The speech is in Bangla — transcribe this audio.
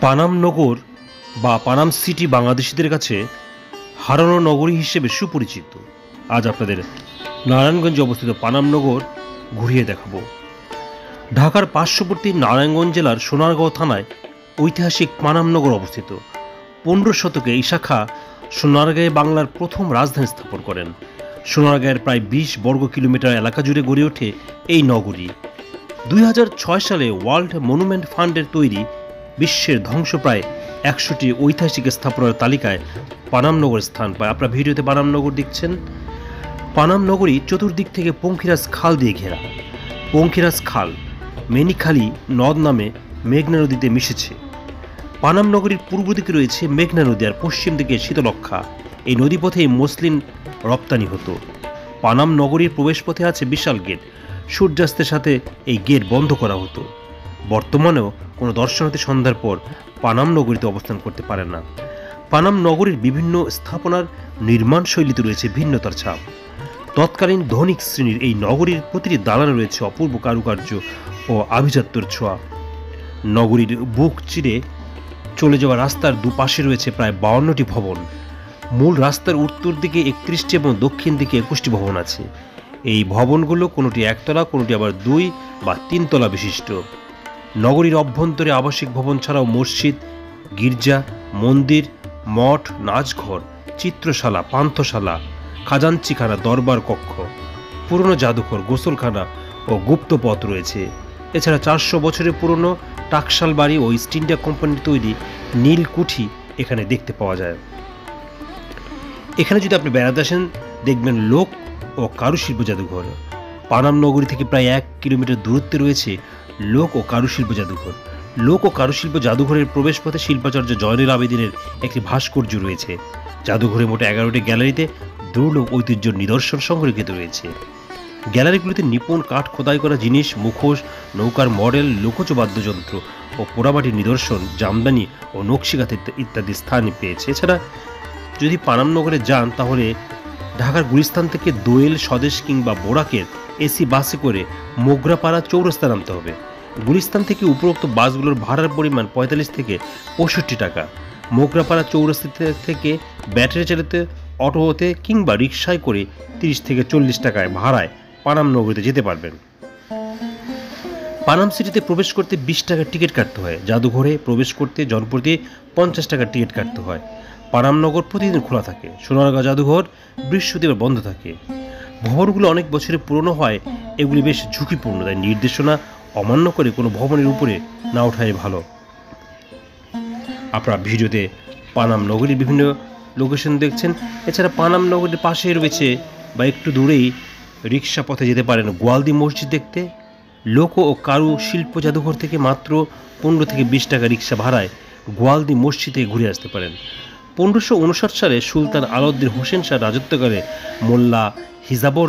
পানাম নগর বা পানাম সিটি বাংলাদেশিদের কাছে হারানো নগরী হিসেবে সুপরিচিত। আজ আপনাদের নারায়ণগঞ্জে অবস্থিত পানাম নগর ঘুরিয়ে দেখাবো। ঢাকার পার্শ্ববর্তী নারায়ণগঞ্জ জেলার সোনারগাঁও থানায় ঐতিহাসিক পানাম নগর অবস্থিত। 15 শতকে এই শাখা সোনারগাঁয়ে বাংলার প্রথম রাজধানী স্থাপন করেন। সোনারগাঁয়ের প্রায় 20 বর্গ কিলোমিটার এলাকা জুড়ে গড়ে ওঠে এই নগরী। 2006 সালে ওয়ার্ল্ড মনুমেন্ট ফান্ডের তৈরি বিশ্বের ধ্বংসপ্রায় 100টি ঐতিহাসিক স্থাপনার তালিকায় পানাম নগর স্থান পায়। আপনারা ভিডিওতে পানাম নগর দেখছেন। পানাম নগরী চতুর্দিক থেকে পঙ্খিরাজ খাল দিয়ে ঘেরা। পঙ্খিরাজ খাল মেনিখালী নদ নামে মেঘনা নদীতে মিশেছে। পানাম নগরীর পূর্ব দিকে রয়েছে মেঘনা নদী আর পশ্চিম দিকে শীতলক্ষা। এই নদীপথেই মসলিন রপ্তানি হতো। পানাম নগরীর প্রবেশপথে আছে বিশাল গেট। সূর্যাস্তের সাথে এই গেট বন্ধ করা হতো। বর্তমানেও কোনো দর্শনার্থী সন্ধ্যার পর পানাম নগরীতে অবস্থান করতে পারে না। পানাম নগরীর বিভিন্ন স্থাপনার নির্মাণ শৈলীতে রয়েছে ভিন্নতার ছাপ। তৎকালীন ধনিক শ্রেণীর এই নগরীর প্রতিটি দালানে রয়েছে অপূর্ব কারুকার্য ও আভিজাত্যর ছোঁয়া। নগরীর বুক চিরে চলে যাওয়া রাস্তার দুপাশে রয়েছে প্রায় 52টি ভবন। মূল রাস্তার উত্তর দিকে 31টি এবং দক্ষিণ দিকে 21টি ভবন আছে। এই ভবনগুলো কোনোটি একতলা, কোনোটি আবার 2 বা 3 তলা বিশিষ্ট। নগরীর অভ্যন্তরে আবাসিক ভবন ছাড়াও মসজিদ, গির্জা, মন্দির, মঠ, নাচঘর, চিত্রশালা, পান্থশালা, খাজাঞ্চিখানা, দরবার কক্ষ, পুরনো জাদুঘর, গোসলখানা ও গুপ্তপথ রয়েছে। এছাড়া 400 বছরের পুরনো টাকশাল বাড়ি ও ইস্ট ইন্ডিয়া কোম্পানির তৈরি নীলকুঠি এখানে দেখতে পাওয়া যায়। এখানে যদি আপনি বেড়াতে আসেন দেখবেন লোক ও কারুশিল্প জাদুঘর। পানাম নগরী থেকে প্রায় 1 কিলোমিটার দূরত্বে রয়েছে লোক ও কারুশিল্প জাদুঘর। লোক ও কারুশিল্প জাদুঘরের প্রবেশপথে শিল্পাচার্য জয়নুল আবেদিনের একটি ভাস্কর্য রয়েছে। জাদুঘরে মোট 11টি গ্যালারিতে দুর্লভ ঐতিহ্য নিদর্শন সংরক্ষিত রয়েছে। গ্যালারিগুলিতে নিপুণ কাঠ খোদাই করা জিনিস, মুখোশ, নৌকার মডেল, লোকজ বাদ্যযন্ত্র ও পোড়ামাটির নিদর্শন, জামদানি ও নকশিকাঁথা ইত্যাদি স্থান পেয়েছে। এছাড়া যদি পানাম নগরে যান তাহলে ঢাকার গুলিস্তান থেকে দোয়েল, স্বদেশ কিংবা বোরাকের এসি বাসে করে মোগরাপাড়া চৌরাস্তা নামতে হবে। গুলিস্তান থেকে উপরোক্ত বাসগুলোর ভাড়ার পরিমাণ 45 থেকে 65 টাকা। মোগরাপাড়া চৌরাস্তা থেকে ব্যাটারি চালিত অটোতে কিংবা রিকশায় করে 30 থেকে 40 টাকায় ভাড়ায় পানাম নগরীতে যেতে পারবেন। পানাম সিটিতে প্রবেশ করতে 20 টাকার টিকিট কাটতে হয়। জাদুঘরে প্রবেশ করতে জনপ্রতি 50 টাকার টিকিট কাটতে হয়। পানাম নগর প্রতিদিন খোলা থাকে। সোনারগাঁও জাদুঘর বৃহস্পতিবার বন্ধ থাকে। ভবনগুলো অনেক বছরের পুরনো হয় এগুলি বেশ ঝুঁকিপূর্ণ, তাই নির্দেশনা অমান্য করে কোনো ভবনের উপরে না ওঠাই ভালো। আপনারা ভিডিওতে পানাম নগরীর বিভিন্ন লোকেশন দেখছেন। এছাড়া পানাম নগরীর পাশে রয়েছে বা একটু দূরেই রিক্সা পথে যেতে পারেন গোয়ালদি মসজিদ দেখতে। লোক ও কারু শিল্প জাদুঘর থেকে মাত্র 15 থেকে 20 টাকা রিক্সা ভাড়ায় গোয়ালদি মসজিদে ঘুরে আসতে পারেন। 1559 সালে সুলতান আলাউদ্দিন হোসেন শাহ রাজত্বকালে মোল্লা হিজাবর